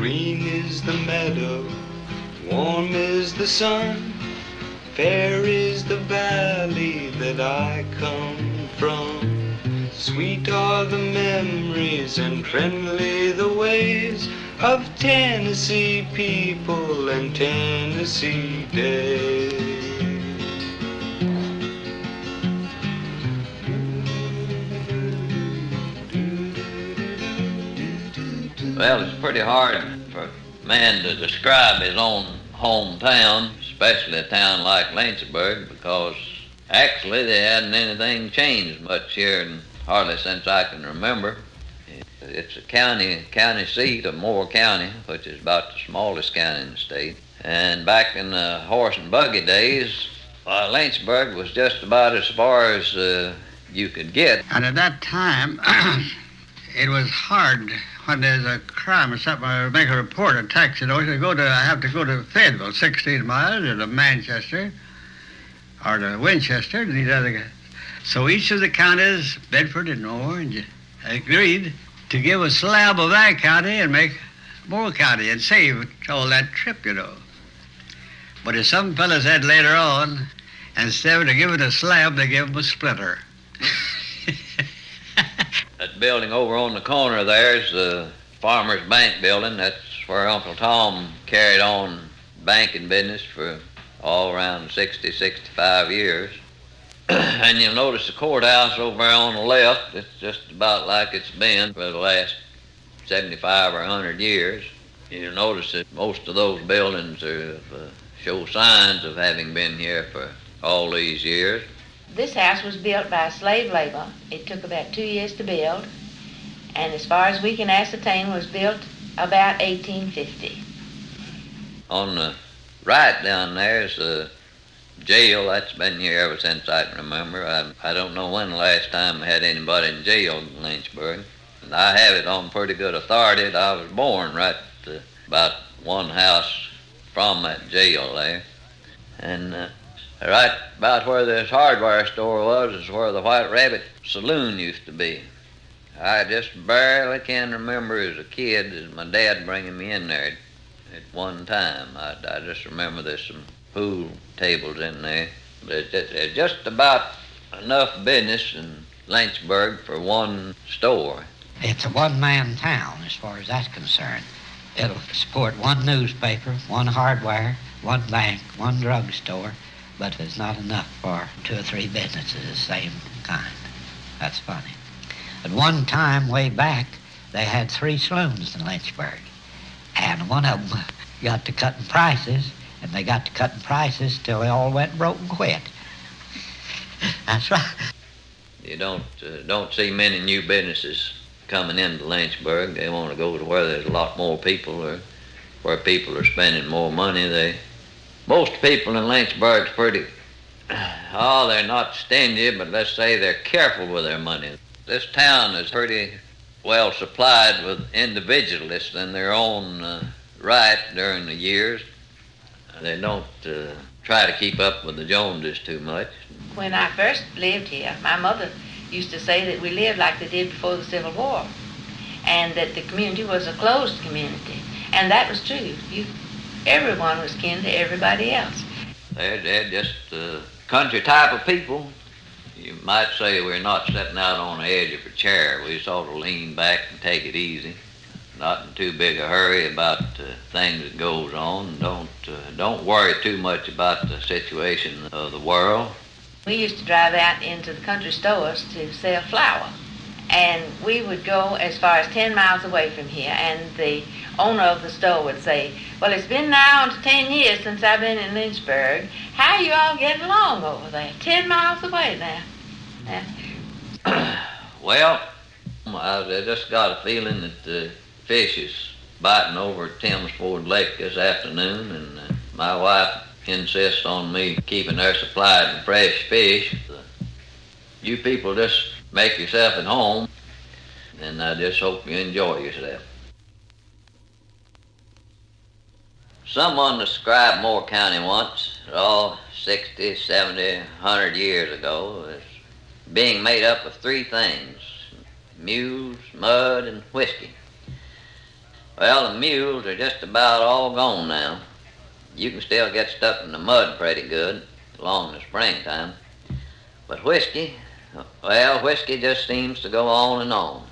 green is the meadow, warm is the sun, fair is the valley that I come from. Sweet are the memories and friendly the ways of Tennessee people and Tennessee days. Well, it's pretty hard for a man to describe his own hometown, especially a town like Lynchburg, because actually there hadn't anything changed much here, and hardly since I can remember. It's a county seat of Moore County, which is about the smallest county in the state. And back in the horse and buggy days, Lynchburg was just about as far as you could get. And at that time, it was hard when there's a crime or something, I make a report, a taxi, I have to go to Fayetteville, 16 miles, or to Manchester, or to Winchester, and these other guys. So each of the counties, Bedford and Orange, agreed to give a slab of that county and make Moore County and save all that trip, you know. But as some fellow said later on, instead of giving a slab, they gave them a splinter. That building over on the corner there is the Farmers Bank building. That's where Uncle Tom carried on banking business for all around 60, 65 years. And you'll notice the courthouse over there on the left, it's just about like it's been for the last 75 or 100 years. You'll notice that most of those buildings show signs of having been here for all these years. This house was built by slave labor. It took about 2 years to build, and as far as we can ascertain, was built about 1850. On the right down there is the jail. That's been here ever since I can remember. I don't know when the last time we had anybody in jail in Lynchburg. And I have it on pretty good authority that I was born right about one house from that jail there. And right about where this hardware store was is where the White Rabbit Saloon used to be. I just barely can remember as a kid as my dad bringing me in there at one time. I just remember there's some pool tables in there. But there's just about enough business in Lynchburg for one store. It's a one-man town as far as that's concerned. It'll support one newspaper, one hardware, one bank, one drugstore, but it's not enough for 2 or 3 businesses of the same kind. That's funny. At one time, way back, they had 3 saloons in Lynchburg, and one of them got to cutting prices, and they got to cutting prices till they all went broke and quit. That's right. You don't see many new businesses coming into Lynchburg. They want to go to where there's a lot more people or where people are spending more money. Most people in Lynchburg's pretty, they're not stingy, but let's say they're careful with their money. This town is pretty well supplied with individualists in their own right during the years. They don't try to keep up with the Joneses too much. When I first lived here, my mother used to say that we lived like they did before the Civil War, and that the community was a closed community. And that was true. Everyone was kin to everybody else. They're just country type of people. You might say we're not sitting out on the edge of a chair. We sort of lean back and take it easy. Not in too big a hurry about things that goes on. Don't worry too much about the situation of the world. We used to drive out into the country stores to sell flour. And we would go as far as 10 miles away from here, and the owner of the store would say, well, it's been now on to 10 years since I've been in Lynchburg. How are you all getting along over there? 10 miles away now. Well, I just got a feeling that the fish is biting over at Tim's Ford Lake this afternoon, and my wife insists on me keeping her supplied with fresh fish. You people just make yourself at home, and I just hope you enjoy yourself. Someone described Moore County once, 60, 70, 100 years ago, as being made up of 3 things: mules, mud, and whiskey. Well, the mules are just about all gone now. You can still get stuck in the mud pretty good along the springtime. But whiskey, well, whiskey just seems to go on and on.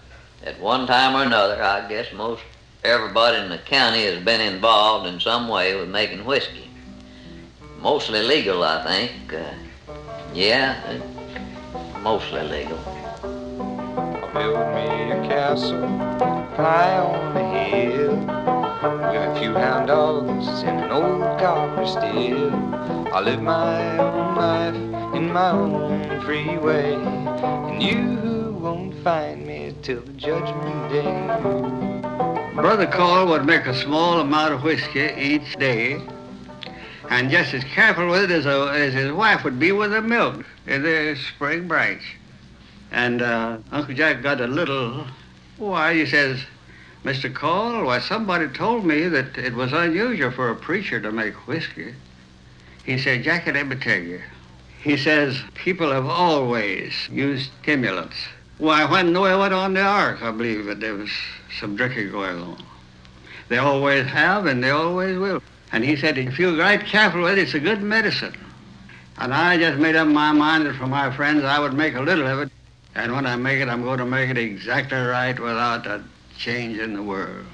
At one time or another, I guess most everybody in the county has been involved in some way with making whiskey. Mostly legal, I think. Mostly legal. Build me a castle high on a hill with a few hound dogs and an old copper still. I live my own life in my own free way, and you won't find me till the judgment day. Brother Cole would make a small amount of whiskey each day, and just as careful with it as his wife would be with the milk in the spring branch. And Uncle Jack got a little, why, he says, Mr. Cole, why, somebody told me that it was unusual for a preacher to make whiskey. He said, Jackie, let me tell you. He says, people have always used stimulants. Why, when Noah went on the ark, I believe that there was some drinking going on. They always have, and they always will. And he said, if you're right careful with it, it's a good medicine. And I just made up my mind that for my friends, I would make a little of it. And when I make it, I'm going to make it exactly right without a change in the world.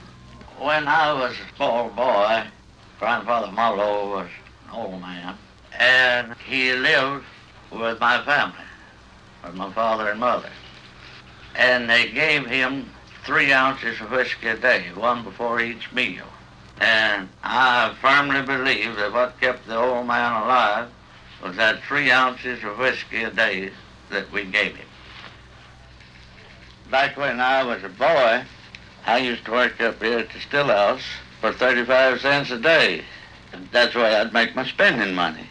When I was a small boy, Grandfather Motlow was an old man, and he lived with my family, with my father and mother. And they gave him 3 ounces of whiskey a day, one before each meal. And I firmly believe that what kept the old man alive was that 3 ounces of whiskey a day that we gave him. Back when I was a boy, I used to work up here at the still house for 35 cents a day. That's the way I'd make my spending money.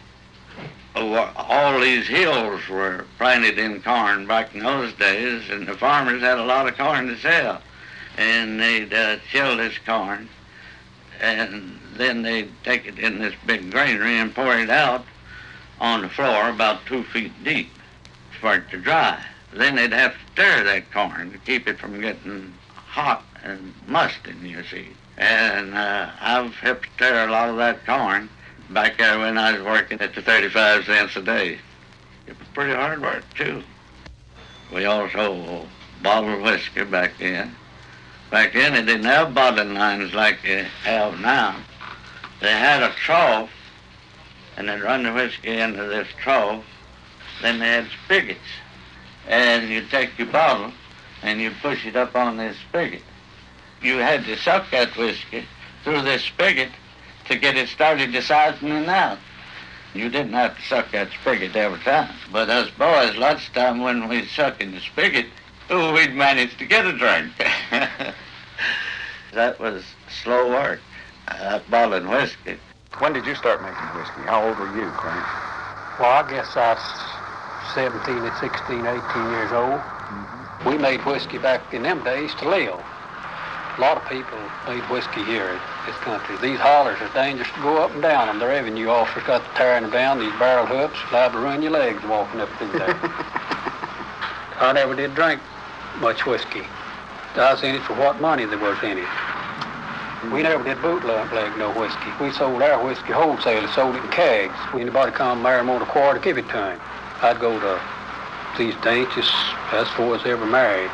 All these hills were planted in corn back in those days, and the farmers had a lot of corn to sell. And they'd chill this corn, and then they'd take it in this big granary and pour it out on the floor about 2 feet deep for it to dry. Then they'd have to stir that corn to keep it from getting hot and musting, you see. And I've helped stir a lot of that corn back there when I was working at the 35 cents a day. It was pretty hard work, too. We also bottled whiskey back then. Back then, they didn't have bottling lines like they have now. They had a trough, and they'd run the whiskey into this trough. Then they had spigots. And you'd take your bottle, and you'd push it up on this spigot. You had to suck that whiskey through this spigot to get it started siphoning out. You didn't have to suck that spigot every time. But us boys, lots of time when we suck in the spigot, we'd manage to get a drink. That was slow work, bottling whiskey. When did you start making whiskey? How old were you, Clarence? Well, I guess I was 17 and 16, 18 years old. Mm-hmm. We made whiskey back in them days to live. A lot of people made whiskey here in this country. These hollers are dangerous to go up and down them. The revenue officers got to tearing them down, these barrel hooks, liable to ruin your legs walking up through there. I never did drink much whiskey. I was in it for what money there was in it. We never did bootleg no whiskey. We sold our whiskey wholesale, sold it in kegs. When anybody come there and want a quarter, give it to him. I'd go to these dances, as far as ever married.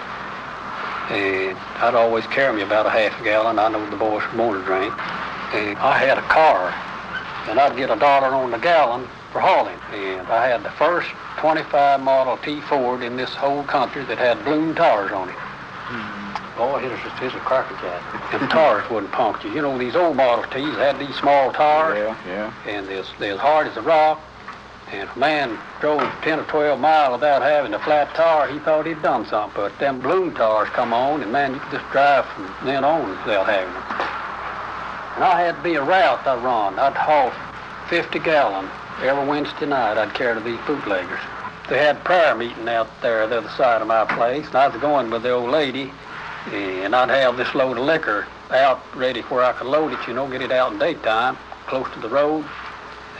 And I'd always carry me about a half a gallon. I know the boys would want to drink. And I had a car, and I'd get $1 on the gallon for hauling. And I had the first 25 Model T Ford in this whole country that had balloon tires on it. Boy, it was a cracker jack. Them tires wouldn't puncture. You know, these old Model T's had these small tires. Yeah. And they're as hard as a rock. And if a man drove 10 or 12 miles without having a flat tire, he thought he'd done something. But them balloon tires come on, and man, you could just drive from then on without having them. And I had to be a route I run. I'd haul 50 gallon every Wednesday night. I'd carry to these bootleggers. They had prayer meeting out there at the other side of my place, and I was going with the old lady, and I'd have this load of liquor out ready where I could load it, get it out in daytime, close to the road.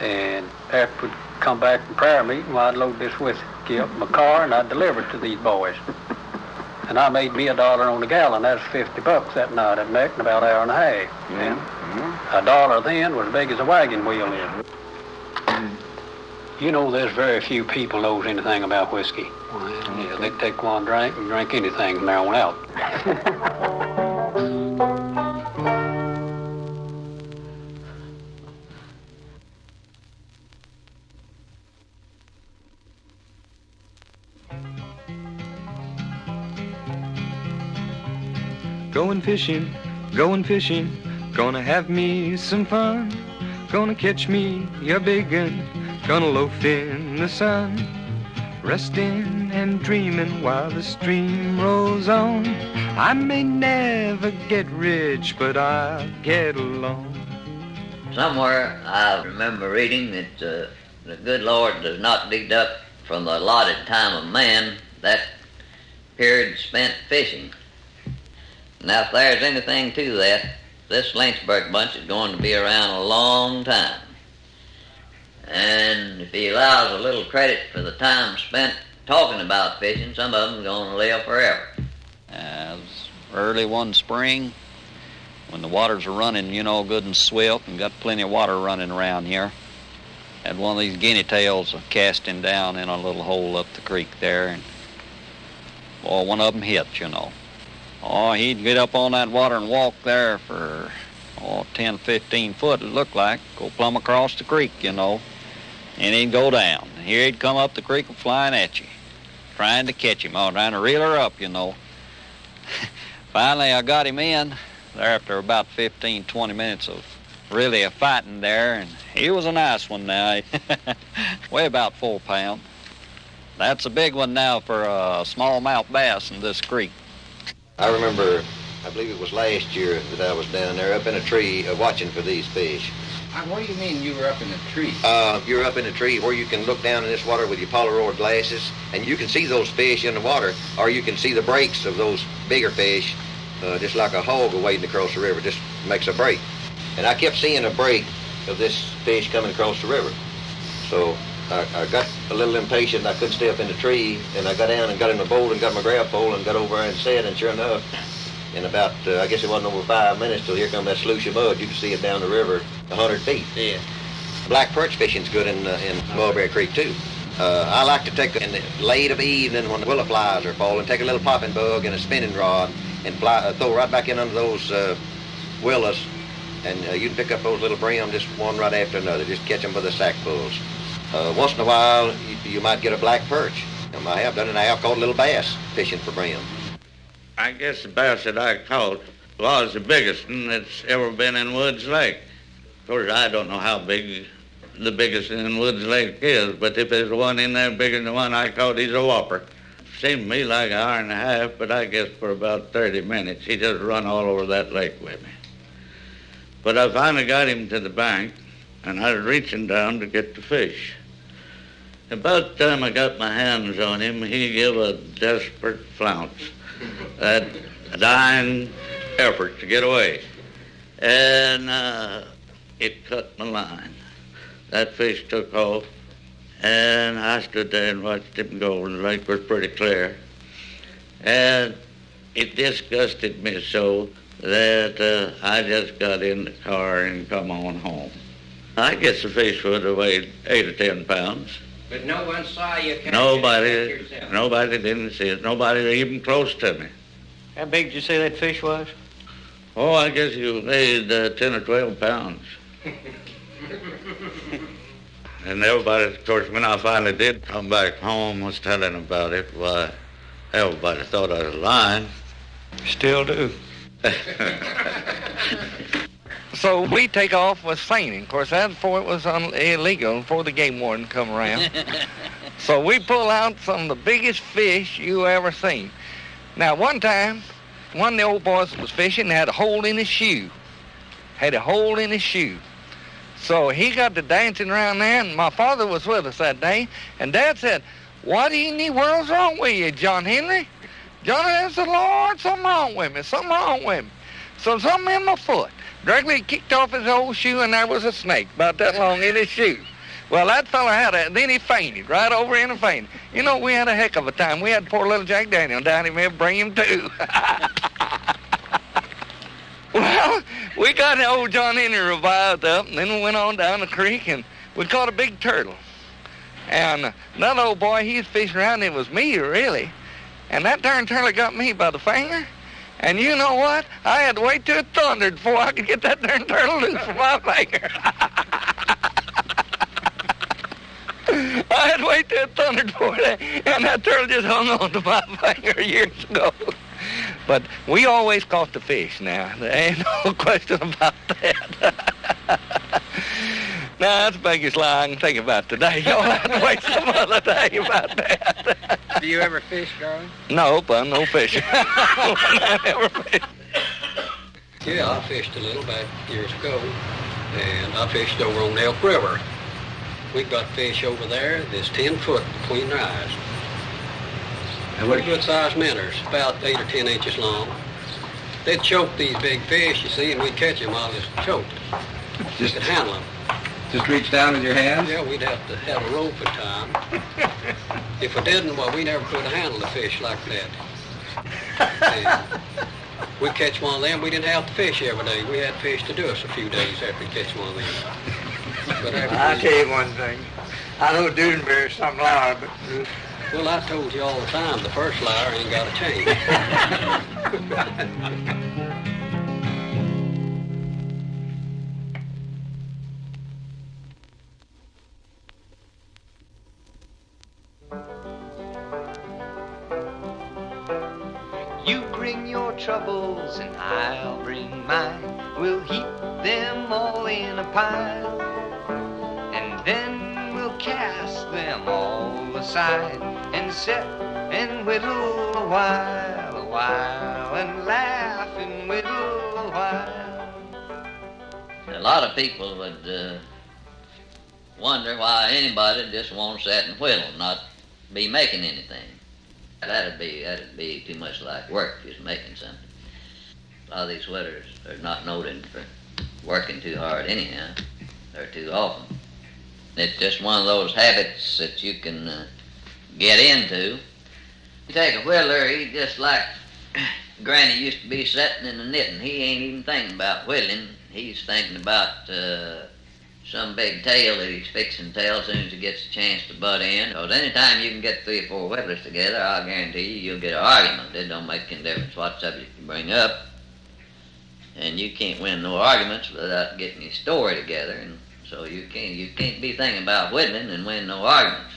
And after we'd come back from prayer meeting, I'd load this whiskey up in my car, and I'd deliver it to these boys. And I made me $1 on the gallon. That's $50 that night at Meck in about an hour and a half. And $1 then was as big as a wagon wheel is. You know, there's very few people knows anything about whiskey. Yeah, they take one drink and drink anything from there on out. Going fishing, gonna have me some fun. Gonna catch me a big un, gonna loaf in the sun. Resting and dreaming while the stream rolls on. I may never get rich, but I'll get along. Somewhere I remember reading that the good Lord does not deduct from the allotted time of man that period spent fishing. Now, if there's anything to that, this Lynchburg bunch is going to be around a long time. And if he allows a little credit for the time spent talking about fishing, some of them are going to live forever. It was early one spring when the waters are running, good and swift, and got plenty of water running around here. Had one of these guinea tails casting down in a little hole up the creek there, and one of them hit, Oh, he'd get up on that water and walk there for 10, 15 foot, it looked like, go plumb across the creek, and he'd go down. Here he'd come up the creek and flying at you, trying to catch him, trying to reel her up, Finally, I got him in there after about 15, 20 minutes of really a fighting there, and he was a nice one now. Weigh about 4 pounds. That's a big one now for a smallmouth bass in this creek. I remember, I believe it was last year that I was down there up in a tree watching for these fish. What do you mean you were up in a tree? You're up in a tree where you can look down in this water with your Polaroid glasses, and you can see those fish in the water, or you can see the breaks of those bigger fish, just like a hog wading across the river, just makes a break. And I kept seeing a break of this fish coming across the river. So I got a little impatient. I couldn't stay up in the tree, and I got down and got in my boat and got my grab pole and got over there and set, and sure enough, in about, I guess it wasn't over 5 minutes till here come that sluice of mud. You could see it down the river 100 feet. Yeah. Black perch fishing's good in Mulberry Creek, too. I like to take, in the late of evening when the willow flies are falling, take a little popping bug and a spinning rod and throw right back in under those willows, and you can pick up those little brim, just one right after another. Just catch them by the sackfuls. Once in a while, you might get a black perch. I have done it. I have caught a little bass fishing for brim. I guess the bass that I caught was the biggest one that's ever been in Woods Lake. Of course, I don't know how big the biggest in Woods Lake is, but if there's one in there bigger than the one I caught, he's a whopper. Seemed to me like an hour and a half, but I guess for about 30 minutes, he just run all over that lake with me. But I finally got him to the bank, and I was reaching down to get the fish. About the time I got my hands on him, he gave a desperate flounce, a dying effort to get away. And it cut my line. That fish took off, and I stood there and watched him go. The lake was pretty clear. And it disgusted me so that I just got in the car and come on home. I guess the fish would have weighed 8 or 10 pounds. But no one saw you catch it? Nobody didn't see it. Nobody even close to me. How big did you say that fish was? Oh, I guess he weighed 10 or 12 pounds. And everybody, of course, when I finally did come back home, was telling about it, why, everybody thought I was lying. Still do. So we take off with seining. Of course, that's before it was illegal, before the game warden come around. So we pull out some of the biggest fish you ever seen. Now, one time, one of the old boys was fishing and had a hole in his shoe. So he got to dancing around there, and my father was with us that day, and Dad said, "What in the world's wrong with you, John Henry?" John Henry said, "Lord, something wrong with me. So something in my foot." Directly he kicked off his old shoe, and there was a snake about that long in his shoe. Well, that fella had it, and then he fainted, right over in and fainted. You know, we had a heck of a time. We had poor little Jack Daniel down here, bring him to. Well, we got old John Henry revived up, and then we went on down the creek, and we caught a big turtle. And that old boy, he was fishing around, and it was me, really. And that darn turtle got me by the finger. And you know what? I had to wait till it thundered before I could get that darn turtle loose from my finger. I had to wait till it thundered for that, and that turtle just hung on to my finger years ago. But we always caught the fish now. There ain't no question about that. Now, that's the biggest lie I can think about today. You'll have to wait some other day about that. Do you ever fish, Garland? Nope, I'm no fisher. I never fished. Yeah, I fished a little back years ago, and I fished over on Elk River. We got fish over there that's 10 foot between their eyes. Pretty good sized minnows, about 8 or 10 inches long. They'd choke these big fish, you see, and we'd catch them while they're choked. We could handle them. Just reach down with your hands? Yeah, we'd have to have a rope at time. If we didn't, well, we never could handle the fish like that. And we'd catch one of them. We didn't have to fish every day. We had fish to do us a few days after we catch one of them. But I'll tell you one thing. I know Dusenberry's some liar, but... Well, I told you all the time, the first liar ain't got a change. You bring your troubles and I'll bring mine. We'll heap them all in a pile, and then we'll cast them all aside and sit and whittle a while, and laugh and whittle a while. A lot of people would wonder why anybody just won't sit and whittle, not be making anything. That'd be too much like work, just making something. A lot of these whittlers are not noted for working too hard anyhow, or too often. It's just one of those habits that you can get into. You take a whittler, he just like Granny used to be sitting in the knitting. He ain't even thinking about whittling. He's thinking about some big tale that he's fixing to tell as soon as he gets a chance to butt in. Because anytime you can get 3 or 4 whittlers together, I'll guarantee you'll get an argument. It don't make any difference what subject you bring up. And you can't win no arguments without getting your story together. And so you can't be thinking about whittling and win no arguments.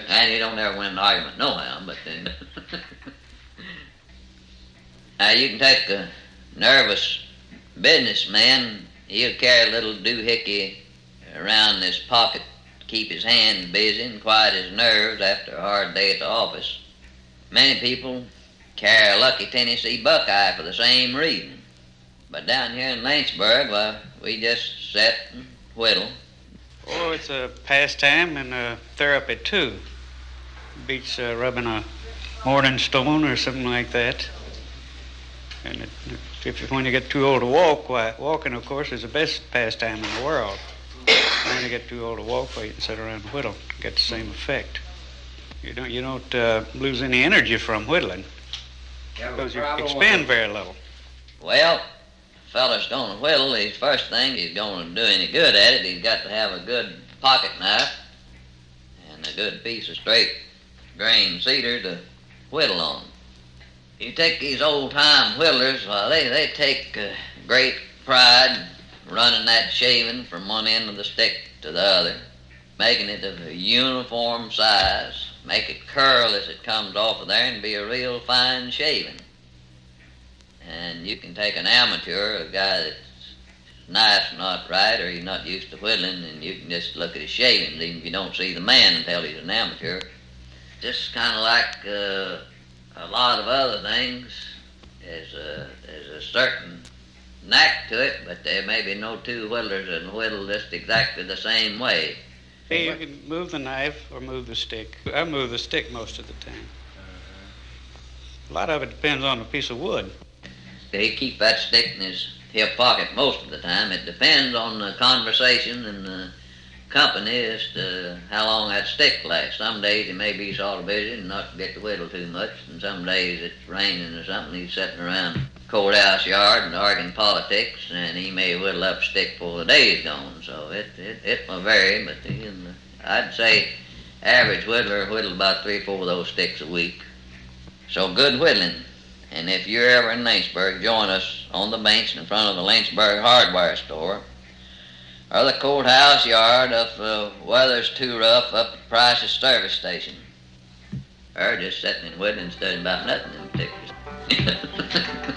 And you don't ever win an argument nohow, but then... Now you can take a nervous businessman. He'll carry a little doohickey around his pocket to keep his hands busy and quiet his nerves after a hard day at the office. Many people carry a lucky Tennessee buckeye for the same reason. But down here in Lynchburg, well, we just sit and whittle. Oh, it's a pastime and a therapy, too. Beats rubbing a morning stone or something like that. And when you get too old to walk, why, walking, of course, is the best pastime in the world. When you get too old to walk, well, you can sit around and whittle, get the same effect. You don't lose any energy from whittling, because you expend very little. Well, a fella's going to whittle, his first thing he's going to do any good at it, he's got to have a good pocket knife and a good piece of straight grain cedar to whittle on. You take these old-time whittlers, well, they take great pride running that shaving from one end of the stick to the other, making it of a uniform size, make it curl as it comes off of there and be a real fine shaving. And you can take an amateur, a guy that's knife's not right or he's not used to whittling, and you can just look at his shavings, even if you don't see the man and tell he's an amateur. Just kind of like a lot of other things, there's a certain knack to it, but there may be no two whittlers that whittle just exactly the same way. You can move the knife or move the stick. I move the stick most of the time. A lot of it depends on the piece of wood. He keeps that stick in his hip pocket most of the time. It depends on the conversation and the company as to how long that stick lasts. Some days he may be sort of busy and not get to whittle too much, and some days it's raining or something, he's sitting around the courthouse yard and arguing politics, and he may whittle up a stick before the day's gone. So it will vary, but I'd say average whittler whittle about 3 or 4 of those sticks a week. So good whittling. And if you're ever in Lynchburg, join us on the bench in front of the Lynchburg hardware store, or the courthouse yard if weather's too rough up at Price's service station. Or just sitting and whittling studying about nothing in particular.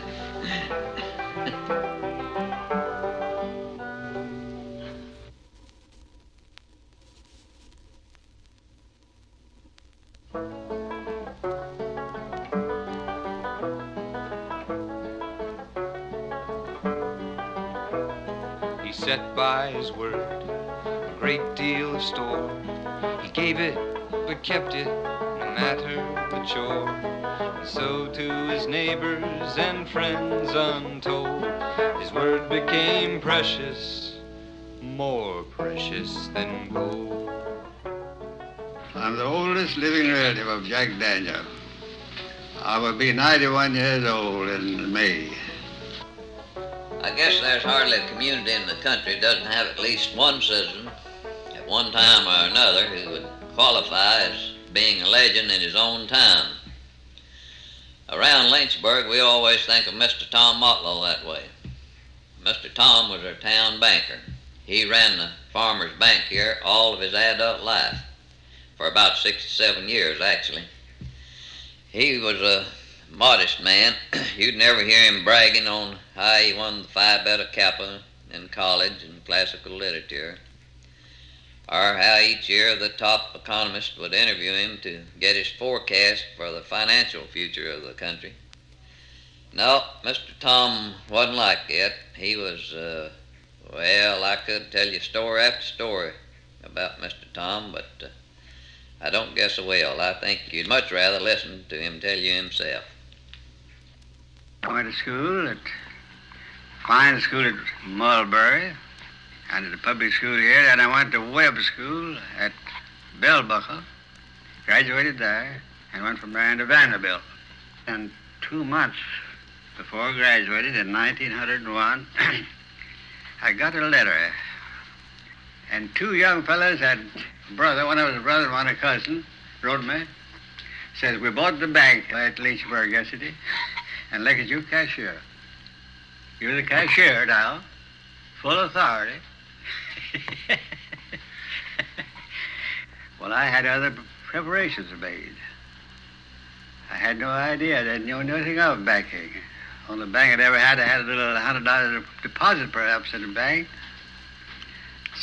He set by his word, a great deal of store. He gave it, but kept it, no matter the chore. And so to his neighbors and friends untold, his word became precious, more precious than gold. I'm the oldest living relative of Jack Daniel. I will be 91 years old in May. I guess there's hardly a community in the country that doesn't have at least one citizen at one time or another who would qualify as being a legend in his own time. Around Lynchburg, we always think of Mr. Tom Motlow that way. Mr. Tom was our town banker. He ran the farmer's bank here all of his adult life, for about 67 years actually. He was a modest man. You'd never hear him bragging on how he won the Phi Beta Kappa in college in classical literature, or how each year the top economist would interview him to get his forecast for the financial future of the country. No, Mr. Tom wasn't like that. He was, well, I could tell you story after story about Mr. Tom, but I don't guess I will. I think you'd much rather listen to him tell you himself. I went to school at fine school at Mulberry and at the public school here. Then I went to Webb School at Bell Buckle, graduated there, and went from there to Vanderbilt. And 2 months before I graduated in 1901, I got a letter. And 2 young fellas had a brother, one of his brother and one a cousin, wrote me, says, we bought the bank at Lynchburg yesterday, and look at you cashier. You're the cashier now, full authority. Well, I had other preparations made. I had no idea. I didn't know nothing of banking. Only bank I'd ever had, I had a little $100 deposit perhaps in the bank.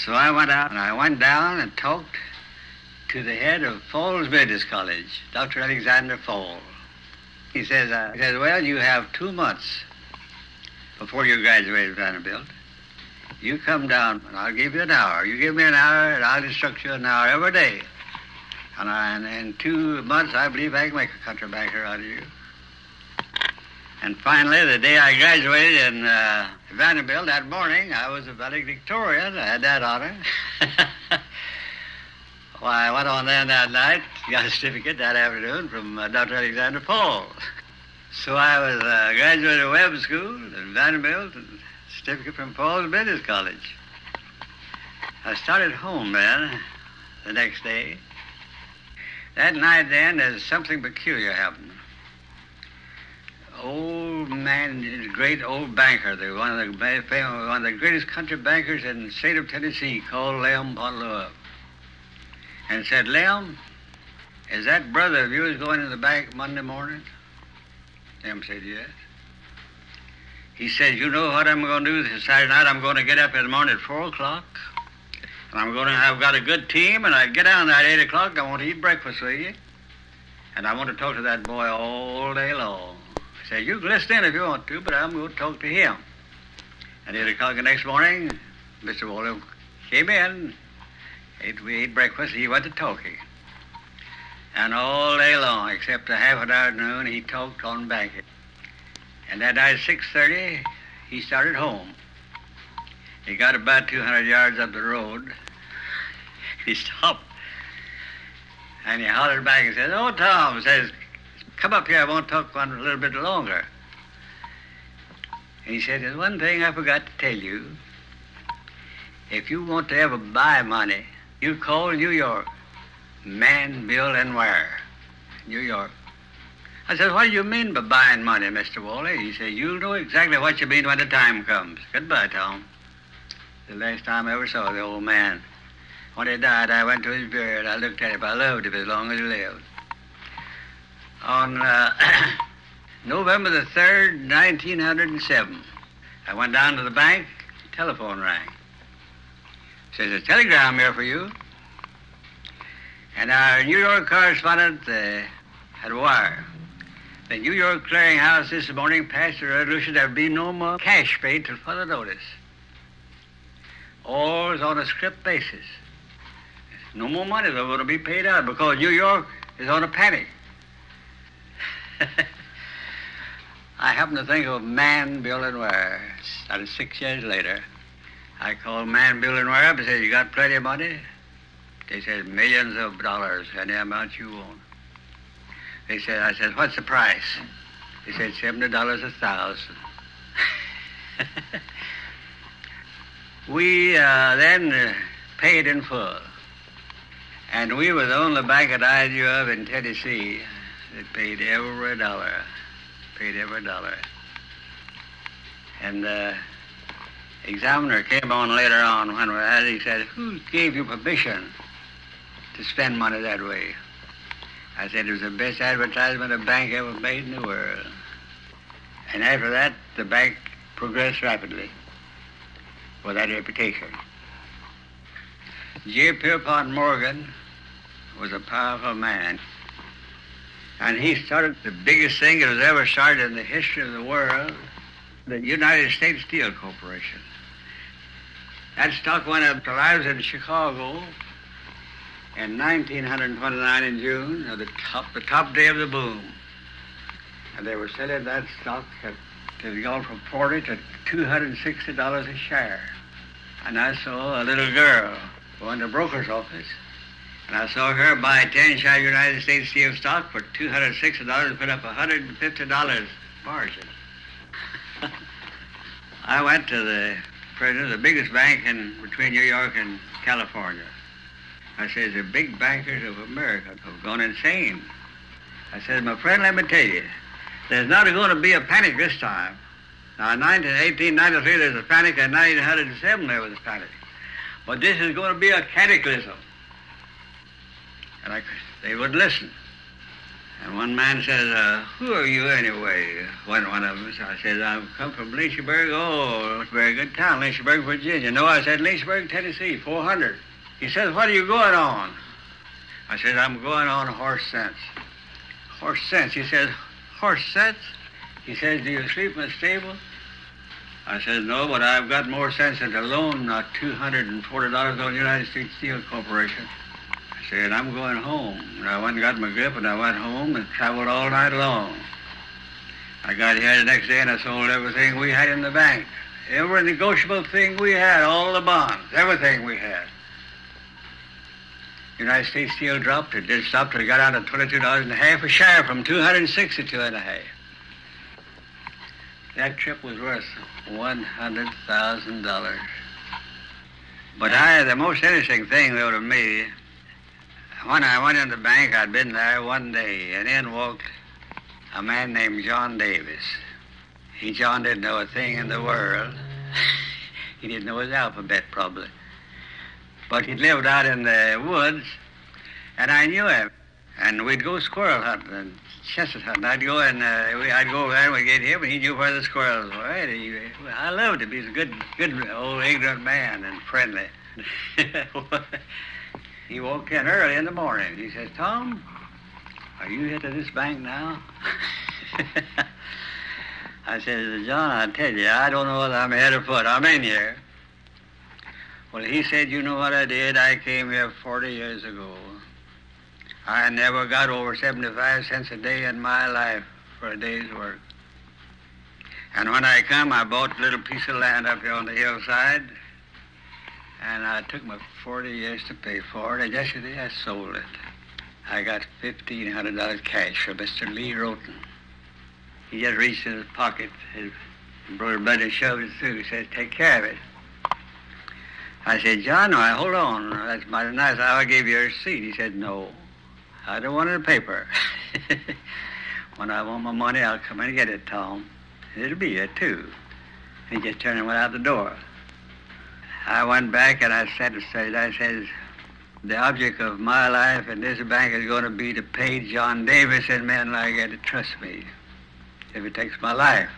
So I went out and I went down and talked to the head of Falls Business College, Dr. Alexander Falls. He says, well, you have 2 months before you graduate at Vanderbilt. You come down and I'll give you an hour. You give me an hour and I'll instruct you an hour every day. And in 2 months, I believe I can make a country banker out of you. And finally, the day I graduated in Vanderbilt, that morning, I was a valedictorian. I had that honor. Well, I went on then that night, got a certificate that afternoon from Dr. Alexander Falls. So I was graduated at Webb School in Vanderbilt and certificate from Falls Business College. I started home then, the next day. That night then, there's something peculiar happened. Old man, great old banker, one of the greatest country bankers in the state of Tennessee, called Lem Tolley up and said, Lem, is that brother of yours going to the bank Monday morning? Lem said, yes. He said, you know what I'm going to do this Saturday night? I'm going to get up in the morning at 4 o'clock, and I've got a good team, and I get down at 8 o'clock. I want to eat breakfast with you, and I want to talk to that boy all day long. I said, you can listen in if you want to, but I'm going to talk to him. At 8 o'clock the next morning, Mr. Motlow came in. We ate breakfast. He went to talking. And all day long, except a half an hour at noon, he talked on banking. And that night at 6:30, he started home. He got about 200 yards up the road. He stopped. And he hollered back and said, "Oh, Tom," says, "come up here. I won't talk one a little bit longer." And he said, "There's one thing I forgot to tell you. If you want to ever buy money, you call New York. Man, Bill, and Wire. New York." I said, "What do you mean by buying money, Mr. Wally?" He said, "You'll know exactly what you mean when the time comes. Goodbye, Tom." The last time I ever saw the old man. When he died, I went to his burial. I looked at him. I loved him as long as he lived. On November the 3rd, 1907, I went down to the bank. Telephone rang. Says, "A telegram here for you." And our New York correspondent had a wire. The New York Clearinghouse this morning passed a resolution there would be no more cash paid till further notice. All is on a script basis. No more money is going to be paid out because New York is on a panic. I happen to think of Man, Bill, and Wire. That is 6 years later. I called Man, Bill, and Wire up and said, "You got plenty of money?" They said, "Millions of dollars, any amount you want." They said, I said, "What's the price?" They said, $70 a thousand. We then paid in full. And we were the only bank that I knew of in Tennessee that paid every dollar. Paid every dollar. And the examiner came on later on when we had it. He said, "Who gave you permission to spend money that way?" I said, "It was the best advertisement a bank ever made in the world." And after that, the bank progressed rapidly with that reputation. J. Pierpont Morgan was a powerful man. And he started the biggest thing that was ever started in the history of the world, the United States Steel Corporation. That stock went up till I was in Chicago in 1929 in June, the top day of the boom. And they were selling that stock at gone from $40 to $260 a share. And I saw a little girl go in the broker's office, and I saw her buy 10 shares of United States Steel stock for $260 and put up $150 margin. I went to the president of the biggest bank between New York and California. I said, "The big bankers of America have gone insane." I said, "My friend, let me tell you, there's not going to be a panic this time. Now, in 1893, there's a panic, and 1907, there was a panic. But this is going to be a cataclysm." And they would listen. And one man says, "Who are you anyway?" One of them. I said, "I've come from Lynchburg." "Oh, it's a very good town, Lynchburg, Virginia." "No," I said, "Lynchburg, Tennessee, 400. He says, "What are you going on?" I said, "I'm going on horse sense." "Horse sense?" He says, "Horse sense?" He says, "Do you sleep in a stable?" I said, "No, but I've got more sense than to loan $240 on United States Steel Corporation." I said, "I'm going home." And I went and got my grip, and I went home and traveled all night long. I got here the next day, and I sold everything we had in the bank. Every negotiable thing we had, all the bonds, everything we had. United States Steel dropped. It did stop till it got out of $22.50 a share from $262.50. That trip was worth $100,000. But the most interesting thing, though, to me, when I went in the bank, I'd been there one day, and in walked a man named John Davis. John didn't know a thing in the world. He didn't know his alphabet, probably. But he lived out in the woods, and I knew him. And we'd go squirrel hunting and chestnut hunting. I'd go over there and we'd get him, and he knew where the squirrels were. I loved him. He's a good old ignorant man and friendly. He walked in early in the morning. He says, "Tom, are you here to this bank now?" I said, "John, I tell you, I don't know whether I'm head or foot. I'm in here." Well, he said, "You know what I did? I came here 40 years ago. I never got over 75 cents a day in my life for a day's work. And when I come, I bought a little piece of land up here on the hillside. And I took my 40 years to pay for it, and yesterday I sold it. I got $1,500 cash from Mr. Lee Roten. He just reached in his pocket, his brother Buddy shoved it through, he said, take care of it. I said, John, no, hold on, that's mighty nice. I'll give you a receipt. He said, no, I don't want it in paper. When I want my money, I'll come and get it, Tom. It'll be there, too. He just turned and went out the door. I went back and I said, I said, the object of my life in this bank is going to be to pay John Davis and men like that to trust me if it takes my life.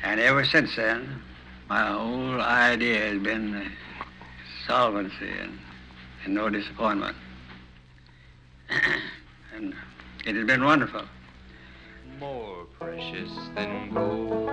And ever since then, my whole idea has been solvency and no disappointment. And it has been wonderful. More precious than gold